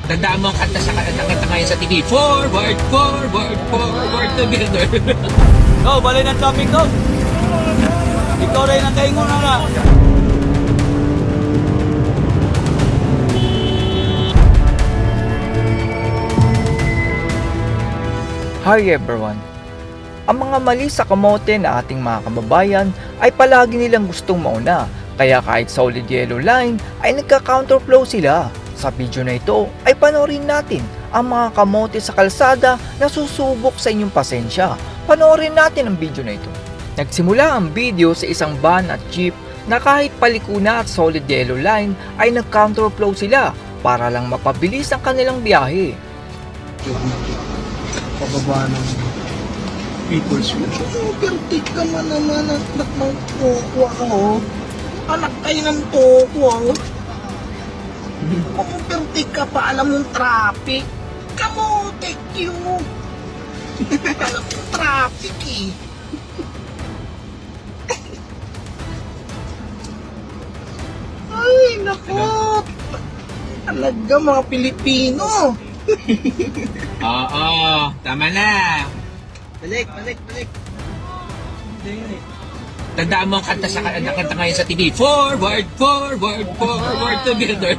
Tandaan mo ang kanta sa kanta ngayon sa TV. Forward, forward, forward together. Go, balik ng traffic ko. Ikaw rin ang kaingon na. Hi everyone! Ang mga mali sa kamote na ating mga kababayan ay palagi nilang gustong mauna, kaya kahit solid yellow line ay nagka-counterflow sila. Sa video na ito ay panoorin natin ang mga kamote sa kalsada na susubok sa inyong pasensya. Panoorin natin ang video na ito. Nagsimula ang video sa isang van at jeep na kahit paliko na at solid yellow line ay nag-counterflow sila para lang mapabilis ang kanilang biyahe. Pababa ng People's View. Overtake ka man naman, anak ng toko ako. Anak kayo ng toko. Overtake ka pa, alam mong traffic. Kamote, you. Alam mong traffic eh. Ay, naku. Talaga mga Pilipino. Oo, tama na. Balik. Tandaan mo ang kanta sa kanta ngayon sa TV. Forward, forward, forward together.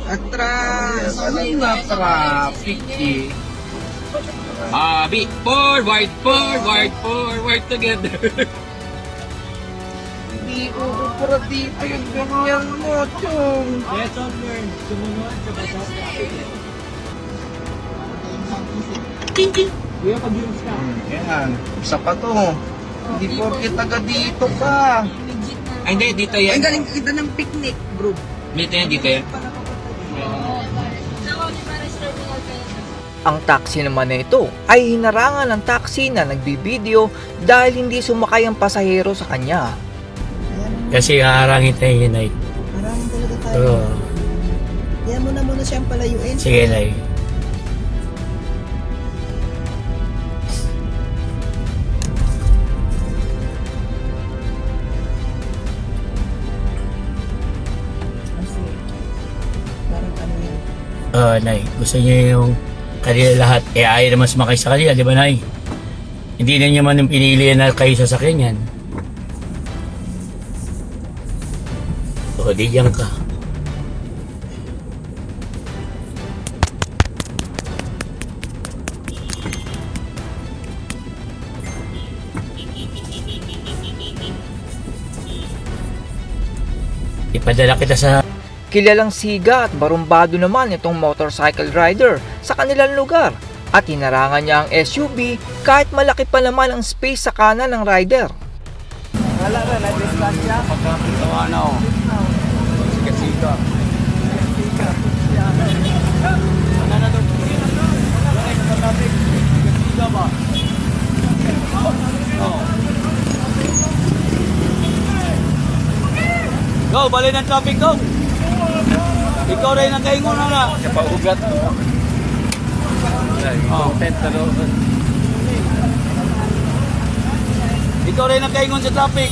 Atras! Ano yung traffic eh? Forward, forward, forward together. Hindi ko para dito yung ganyan mo, Chong. Lesson learned. Sumunod sa batas. Kuya, pag-use ka. Yan, isa pa to. Hindi porke taga dito ka. Ay, hindi, dito yan. Ang galing kita ng picnic, bro. Dito yan, dito yan. Ang taxi naman na ito ay hinarangan ng taxi na nagbibideo dahil hindi sumakay ang pasahero sa kanya. Kasi haharangin tayo yun, Nay. Maraming talaga tayo. Oo. Kaya mo na muna siyang palayuin. Sige, Nay. Kasi, parang ano yun. Nay, gusto niyo yung kanila lahat. Ayaw naman sumakay sa kanila, di ba, Nay? Hindi na niyo man yung pinili na kayo sasakyan yan. O, di diyan ka. Ipadala kita sa... Kilalang siga at barumbado naman itong motorcycle rider sa kanilang lugar at hinarangan niya ang SUV kahit malaki pa naman ang space sa kanan ng rider. Wala na, na-discuss niya. Pagkakitawa na ako. Sikat-sikat. Ano na ito? Bakit sa traffic? Sikat-sikat ba? Oo. Go, balik ng traffic, go! Ikaw rin ang kaingon na. Siya pa ugat. Content na doon. Ikaw rin ang kaingon sa traffic.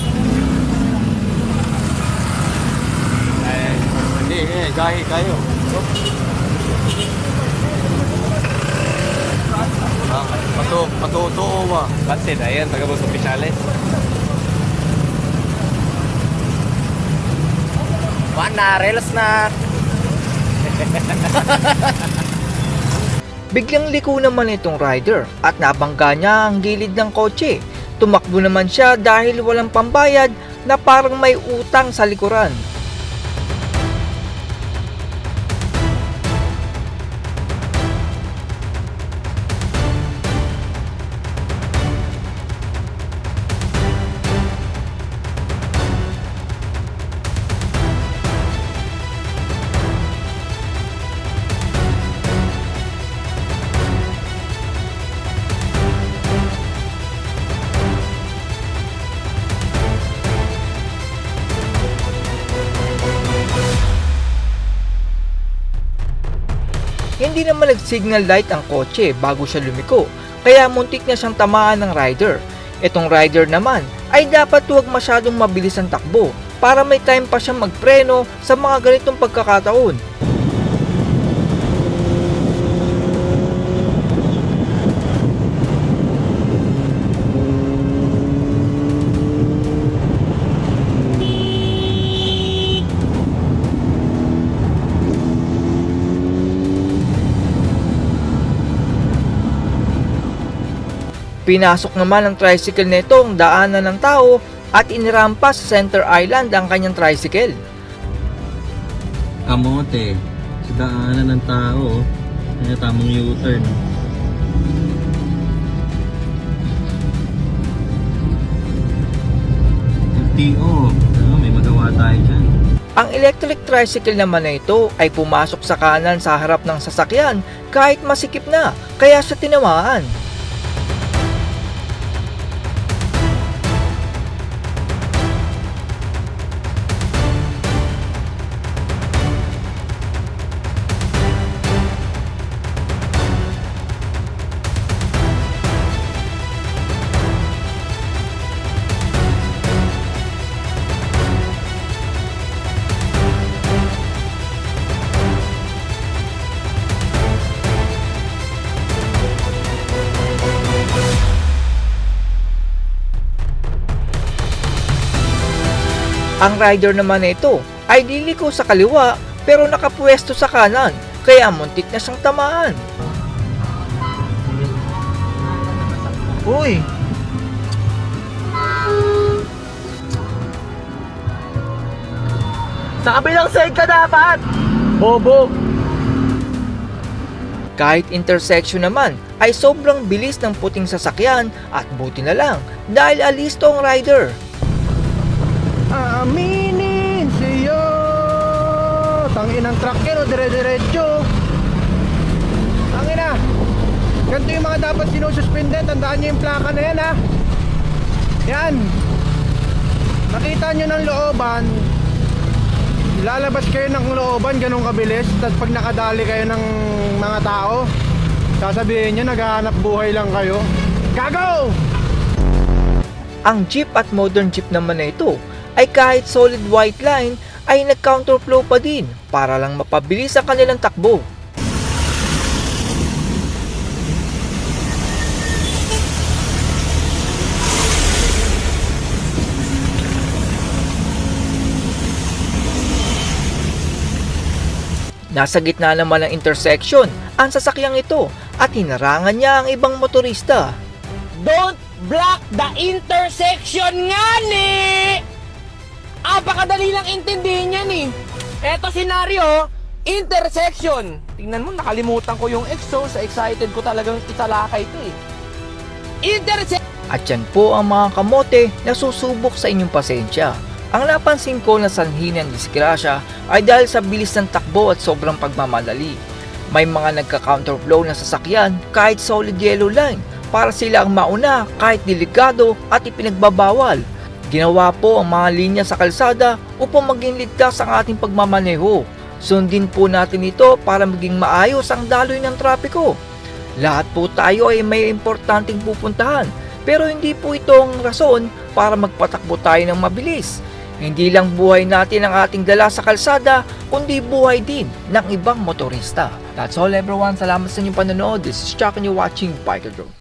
Hindi, gahi kayo. Patutuo ba? Pansin, ayan, taga-bus opisyalis. Mana, relos na. Biglang liko naman itong rider at nabangga niya ang gilid ng kotse. Tumakbo naman siya dahil walang pambayad na parang may utang sa likuran. Hindi naman nag-signal light ang kotse bago siya lumiko, kaya muntik na siyang tamaan ng rider. Itong rider naman ay dapat huwag masyadong mabilis ang takbo para may time pa siyang magpreno sa mga ganitong pagkakataon. Pinasok naman ng tricycle nito ang daanan ng tao at inirampa sa center island ang kanyang tricycle. Kamote. Sa daanan ng tao. Ay, tamang U-turn. LTO. May magawa tayo dyan. Ang electric tricycle naman na ito ay pumasok sa kanan sa harap ng sasakyan kahit masikip na, kaya siya tinamaan. Ang rider naman na ito ay liliko sa kaliwa pero nakapwesto sa kanan kaya muntik na siyang tamaan. Uy! Sa kabilang side ka dapat! Bobo! Kahit intersection naman ay sobrang bilis ng puting sasakyan at buti na lang dahil alisto ang rider. Aminin sa'yo! Tangin ang truck yan o dire-diretso. Tangin na! Ganito yung mga dapat sinususpinde. Tandaan nyo yung plaka na yan ha. Yan. Nakita nyo ng looban. Lalabas kayo ng looban ganun kabilis. Tapos pag nakadali kayo ng mga tao, sasabihin nyo naghahanap buhay lang kayo. Gago! Ang jeep at modern jeep naman na ito ay kahit solid white line ay nag-counterflow pa din para lang mapabilis ang kanilang takbo. Nasa gitna naman ng intersection ang sasakyang ito at hinarangan niya ang ibang motorista. Don't block the intersection nga ni! Apakadali lang intindihin yan eh. Eto senaryo, intersection. Tingnan mo, nakalimutan ko yung exhaust. Excited ko talagang italakay ito eh. Intersection. At yan po ang mga kamote na susubok sa inyong pasensya. Ang napansin ko na sanhi ng disgrasya ay dahil sa bilis ng takbo at sobrang pagmamadali. May mga nagka-counterflow na sasakyan kahit solid yellow line para sila ang mauna kahit delikado at ipinagbabawal. Ginawa po ang mga linya sa kalsada upang maging ligtas ang ating pagmamaneho. Sundin po natin ito para maging maayos ang daloy ng trapiko. Lahat po tayo ay may importanteng pupuntahan, pero hindi po ito ang rason para magpatakbo tayo ng mabilis. Hindi lang buhay natin ang ating dala sa kalsada, kundi buhay din ng ibang motorista. That's all everyone. Salamat sa inyong panonood. This is Chuck and you're watching Biker Drone.